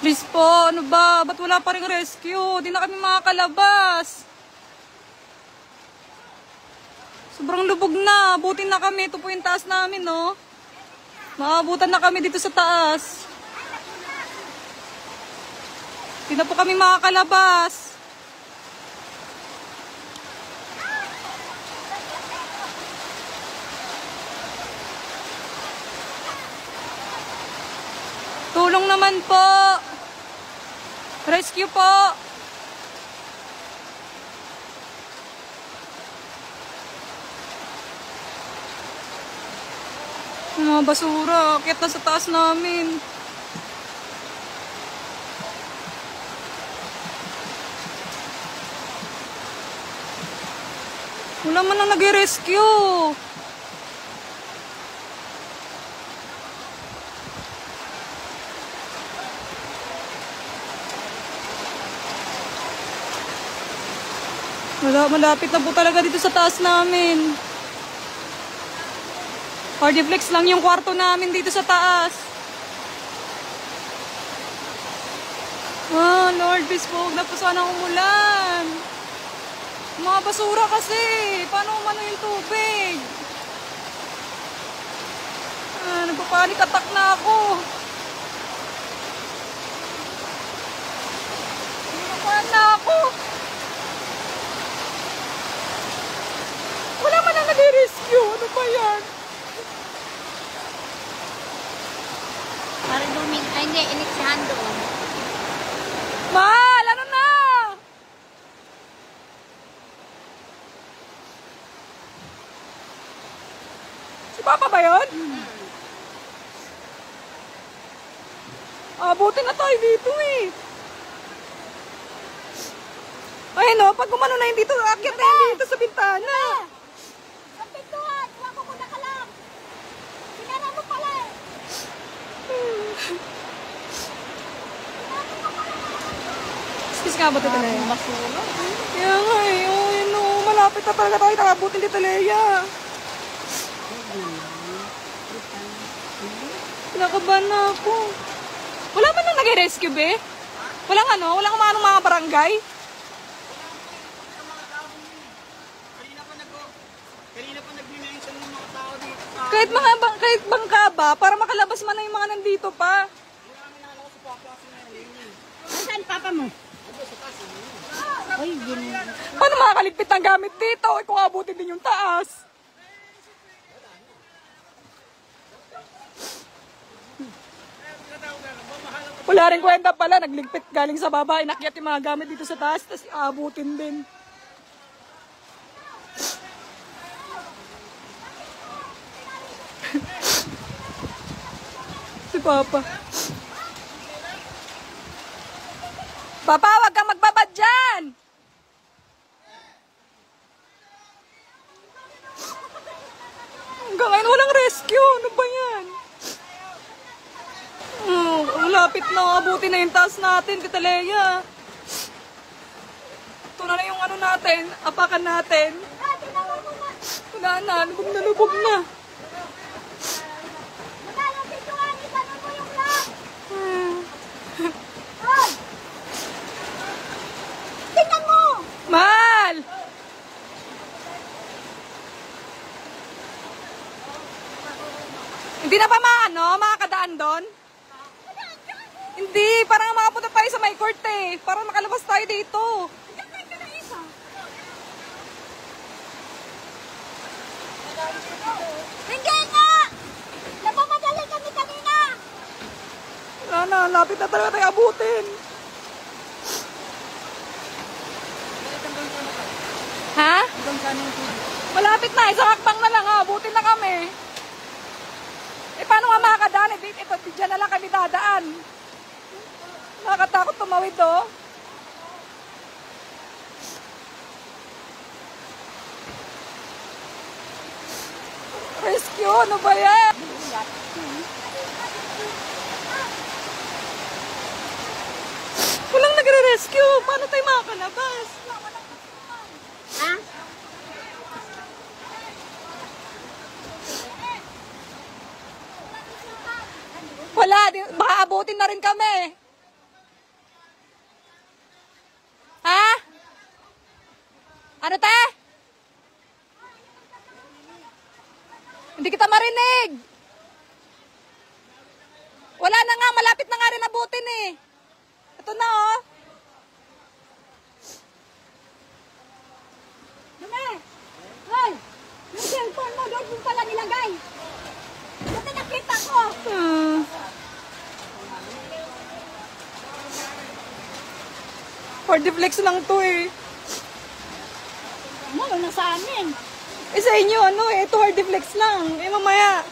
Please po, ano ba? Ba't wala pa rin rescue? Di na kami makakalabas. Sobrang lubog na. Abutin na kami. Ito po yung taas namin, no? Maabutan na kami dito sa taas. Di na po kami makakalabas. Tulong naman po. Rescue po. Mga basura, akit na sa taas namin. Wala man lang nag-rescue. Malapit na po talaga dito sa taas namin. Hardiflex lang yung kwarto namin dito sa taas. Ah, Lord, please po, huwag na po sana umulan. Mga basura kasi. Paano umano yung tubig? Ah, nagpapanik attack na ako. Nagpapanik na ako. Wala man na nag-rescue. Ano ba yan? Para luming, ay hindi, initsahan doon. Mahal, ano na? Si Papa ba yun? Abutin na tayo dito eh. Ay no, pag gumano na yun dito, akyat na yun dito sa bintana. Sa pintuan, wala ko na ka lang. Sinara mo pala eh. Excuse nga ba ito na yun? Kaya nga eh, oh, yun oh, malapit na talaga tayo nakabutin dito, Leia. Kinakabahan na ako. Wala man nang nag-rescue, be? Walang ano? Walang umanong mga barangay? Kanina pa nag-mention ng mga tao dito sa... Kahit bangka ba, para makalabas man na yung mga nandito pa. Saan papa mo? Ay, yun. Paano makakaligpit ng gamit dito? Eh, kung abutin din yung taas. Wala rin kwenta pala, nagligpit galing sa baba, inakyat yung mga gamit dito sa taas, tapos aabutin din. Si Papa. Papa, wag kang magbabad dyan! Hanggang ngayon walang rescue. Ano ba yan? Lapit na. Abuti na yung taas natin, Tita Leia. Ito na yung ano natin. Apakan natin. Wala na. Lubog na lubog na. Tingnan mo! Mahal! Hindi na pa makakadaan doon? Hindi, parang makapunta tayo sa may court eh. Para makalabas tayo dito. Hindi na! Napamadali kami kanina! Wala na, lapit na talaga tayo abutin. Ha? Malapit na, isang hakbang na lang ha. Abutin na kami. Eh, paano nga makakadaan? Ito, dyan na lang kami dadaan. Nakakatakot tumawid, oh. Rescue, ano ba yan? Walang nagre-rescue. Paano tayo makakalabas? Ha? Wala, baka abutin na rin kami. Hindi kita marinig. Wala na nga, malapit na nga rin abutin eh. Ito na oh. Dumi! Hoy! Yung cellphone mo, doon mo pala nilagay. Buti nakita ko. For the flex lang to eh. Ano, nasa amin. Eh sa inyo, ano eh, ito hard deflex lang. Eh mamaya,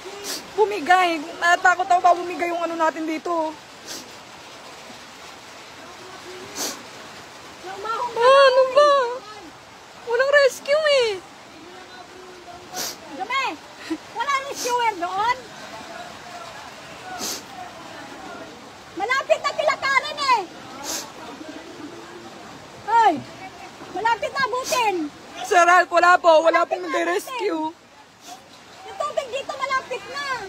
bumigay. Natakot ako ba bumigay yung ano natin dito. Ano ba? Walang rescue eh. Dumi! Wala ni fuel doon. Malapit na tilakarin eh. Hoy! Malapit na abutin. Sir Ralph, wala po. Wala pong nag-rescue. Yung tubig dito malapit na.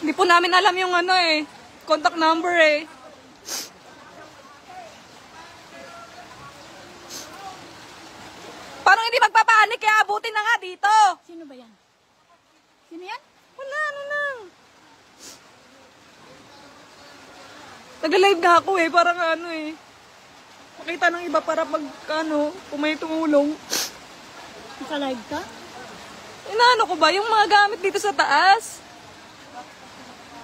Hindi po namin alam yung ano eh. Contact number eh. Parang hindi magpapanik kaya abutin na nga dito. Sino ba yan? Sino yan? Wala, ano lang. Nagla-live nga ako eh. Parang ano eh. Makita ng iba para pag ano, kung may tumulong. Naka-live ka? Inaano ko ba? Yung mga gamit dito sa taas.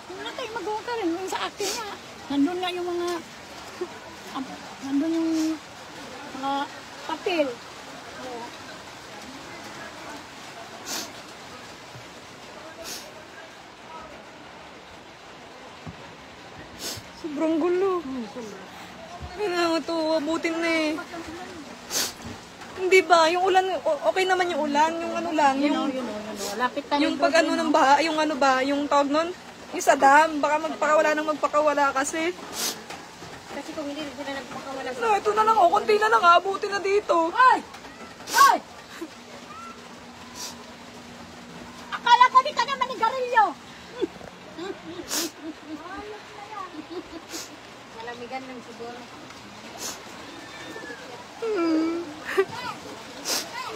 Kung na tayo magawa ka rin. Yung sa akin nga. Nandun nga yung mga... nandun yung mga papel. Sobrang gulo. Kailangan to, abutin na eh. Hindi ba? Yung ulan, okay naman yung ulan. Yung ano lang, yung... Lapit tayo. Yung pag ano ng baha, yung ano ba, yung tawag nun, yung sa dam, baka magpakawala ng magpakawala kasi. Kasi kung hindi sila nagpakawala. No, ito na lang, konti na lang, abutin na dito. Ay! Ay! Akala ko di ka naman ni Garillo. Malamigan lang siguro.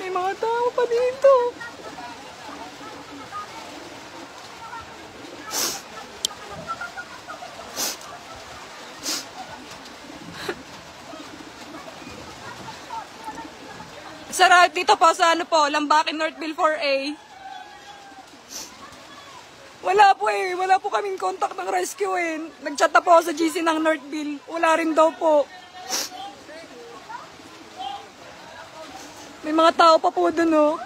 May mga tao pa dito. Sarap dito po sa ano po, Lambakin Northville 4A. Wala po eh, wala po kaming contact ng rescue eh. Nag-chat na po ako sa GC ng Northville. Wala rin daw po. May mga tao pa po dun oh.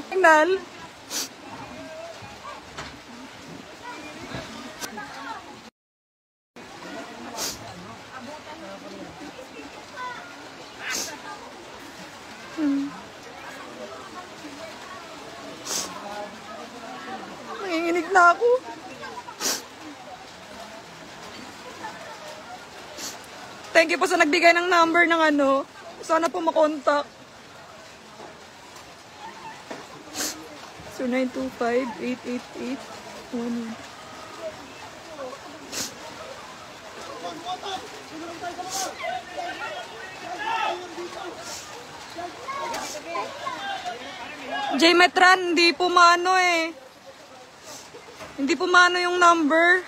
Signal. Nanginginig na ako. Thank you po sa nagbigay ng number ng ano. Sana po makontak. So 925-888-1. J Metran, hindi po maano eh. Hindi po maano yung number.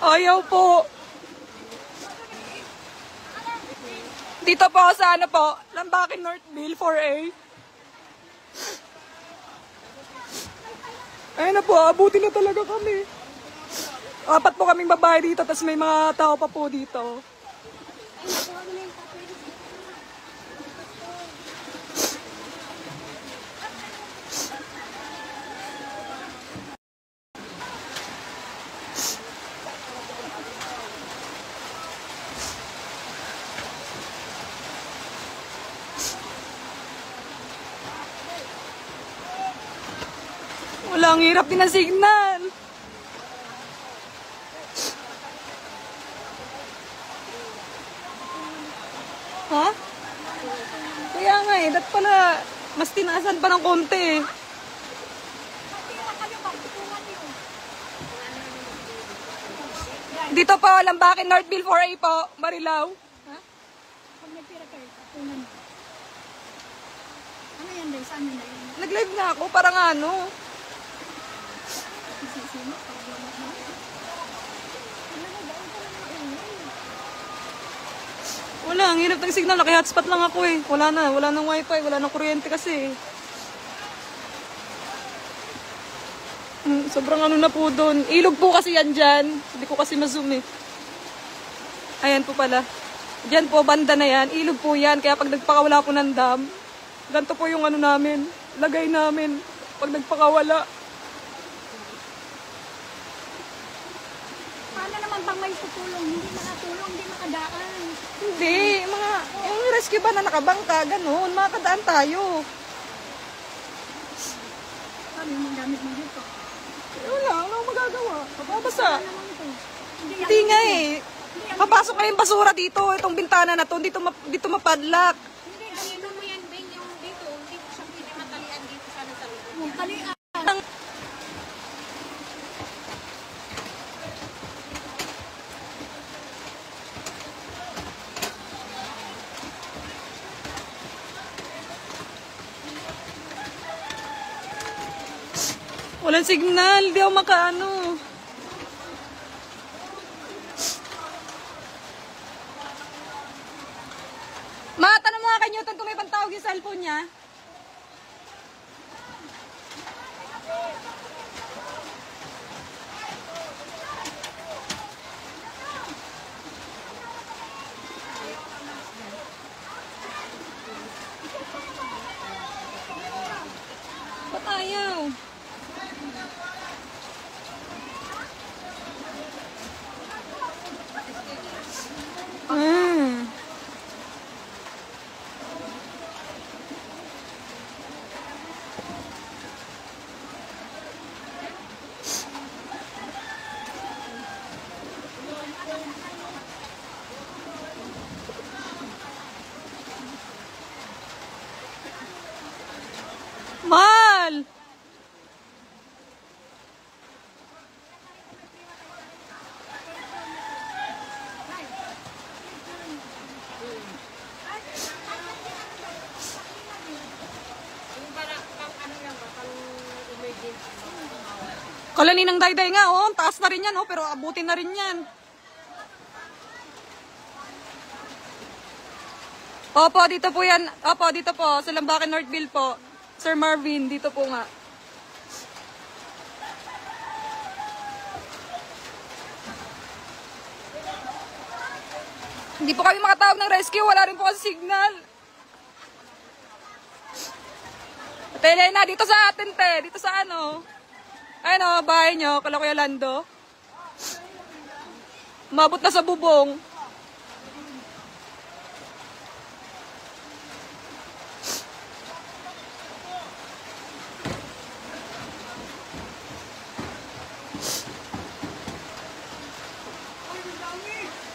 Ayaw po. Dito po sa ano po, Lambakin Northville 4A. Ayun na po, abutin na talaga kami. 4 po kaming babae dito, tapos may mga tao pa po dito. Wala, ang hirap din ang signal. Ha? Kuya, Kaya nga eh, dat pala mas tinaasan pa ng konti eh. Pagtira kayo, magtutungan niyo. Dito po, Lambakin, Northville 4A po, Marilao. Ha? Pag nagtira kayo, tutungan niyo. Ano yan, Day? Saan yun, Day? Nag-live nga ako, parang ano. Sino? Wala, ang hirap ng signal. Naki-hotspot lang ako eh. Wala nang wifi, wala nang kuryente kasi. Sobrang ano na po doon. Ilog po kasi yan dyan. Hindi ko kasi ma-zoom eh. Ayan po pala. Dyan po, banda na yan. Ilog po yan. Kaya pag nagpakawala po ng dam, ganito po yung ano namin. Lagay namin. Pag nagpakawala. Paano naman bang may tutulong? Hindi makatulong, hindi makadaan. Hindi, yung rescue ba na nakabangka, ganun. Makakadaan tayo. Paano yung mga gamit mo dito? Wala akong magagawa. Mababasa. Ano naman ito? Hindi nga eh. Papasok na yung basura dito. Itong bintana na to. Dito mapadlock. Hindi, ganito mo yan, Ben, yung dito. Hindi ko siya pwede matalian dito sana sa likod. Yung kalian. Walang signal. Di ako makaano. Ma, tanong mo nga kay Newton kung may pantawag yung cellphone niya. Ba't ayaw? Mal! Yung parang, ano lang ba, pang emergency. Koloni ng dayday nga, oh. Taas na rin yan, oh. Pero abutin na rin yan. Opo, dito po yan. Opo, dito po. Sa Lambacan, Northville po. Sir Marvin, dito po nga. Hindi po kami makatawag ng rescue. Wala rin po kasi signal. Ate Elena, dito sa atin, te. Dito sa ano. Ayun o, bahay nyo. Kala Kuya Lando. Umabot na sa bubong.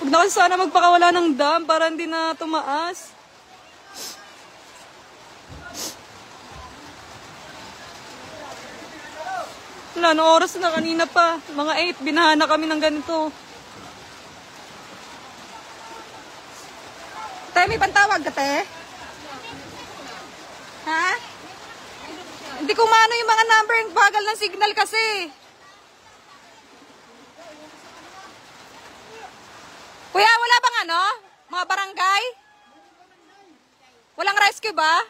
Huwag na kasi sana magpakawala ng dam para hindi na tumaas. Wala, no oras na kanina pa. Mga 8, binahan na kami ng ganito. Te, may pantawag ka, te? Ha? Hindi ko maano yung mga number, yung bagal ng signal kasi. Kuya, wala bang ano? Mga barangay? Walang rescue ba?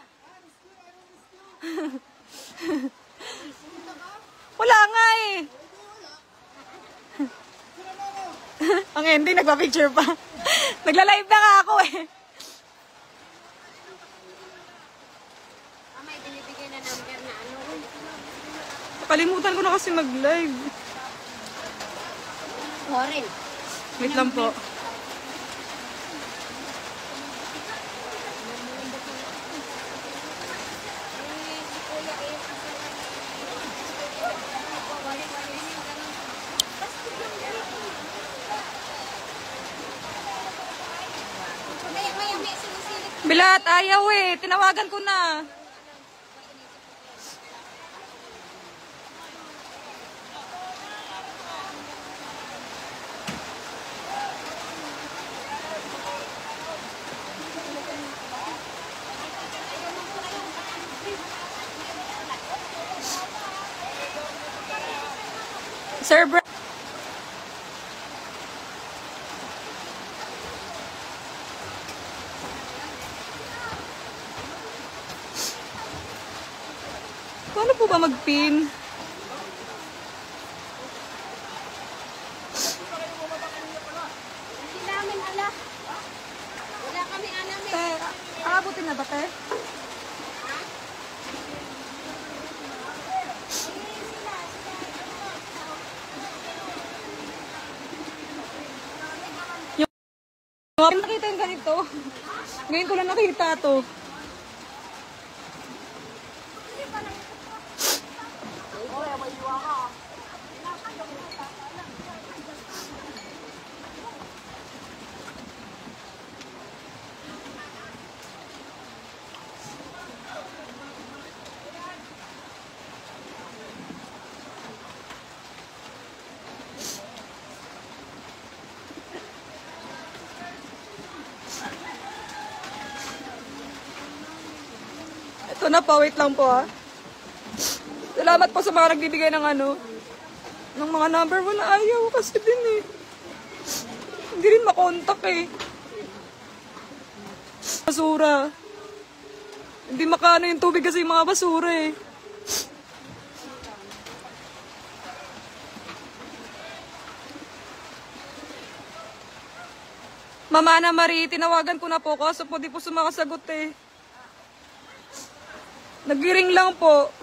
Wala nga eh. Ang ending, nagpa-picture pa. Nagla-live na nga ako eh. May binibigay na number na ano. Nakalimutan ko na kasi mag-live. Warren. Wait lang po. Bilat, ayaw eh. Tinawagan ko na. Sir Bra... Paano po ba mag-pin? Hindi namin alam. Wala kami alam eh. Te, aabutin na ba, te? Yung nakita yung ganito. Ngayon ko lang nakita to. Ito na po, wait lang po ha. Salamat po sa mga nagbibigay ng ng mga number mo na ayaw kasi din eh. Hindi rin makontak eh. Basura. Hindi makano yung tubig kasi yung mga basura eh. Mama Ana Marie, tinawagan ko na po kaso po di po sumakasagot eh. Nag-ring lang po.